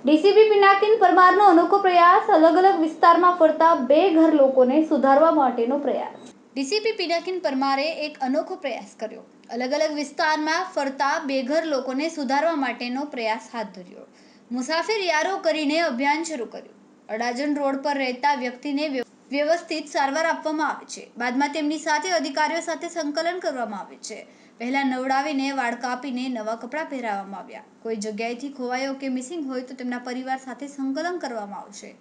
DCP Pinakin પરમારનો અનોખો પ્રયાસ, અલગ અલગ વિસ્તારમાં ફરતા બેઘર લોકોને સુધારવા માટેનો પ્રયાસ। ડીસીપી પિનાકીન પરમારે એક અનોખો પ્રયાસ કર્યો। અલગ અલગ વિસ્તારમાં ફરતા બેઘર લોકોને સુધારવા માટેનો પ્રયાસ હાથ ધર્યો। મુસાફિર યારો કરીને અભિયાન શરૂ કર્યું। અડાજણ રોડ પર રહેતા વ્યક્તિને વ્યવસ્થિત સારવાર આપવામાં આવે છે। બાદમાં તેમની સાથે અધિકારીઓ સાથે સંકલન કરવામાં આવે છે। પહેલા નવડાવીને વાળ કાપીને નવા કપડાં પહેરાવવામાં આવ્યા। કોઈ જગ્યાએથી ખોવાયો કે મિસિંગ હોય તો તેમના પરિવાર સાથે સંકલન કરવામાં આવશે।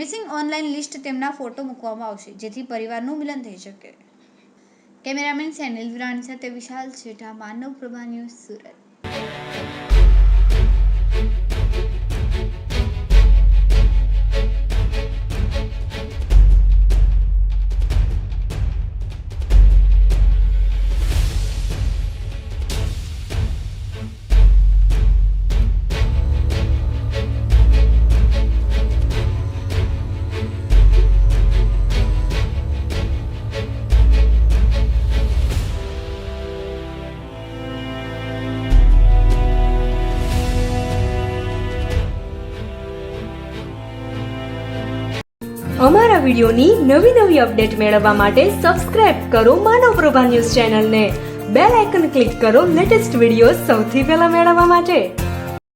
મિસિંગ ઓનલાઈન લિસ્ટ તેમના ફોટો મૂકવામાં આવશે જેથી પરિવારનું મિલન થઈ શકે। કેમેરામેન સેનિલ વિરાણી સાથે વિશાલ છેઠા, માનવ પ્રભા ન્યૂઝ, સુરત। અમારા વિડિયોની નવી અપડેટ મેળવવા માટે સબસ્ક્રાઇબ કરો માનવ પ્રભા ન્યૂઝ ચેનલને। બેલ આઇકન ક્લિક કરો લેટેસ્ટ વિડિયો સૌથી પહેલા મેળવવા માટે।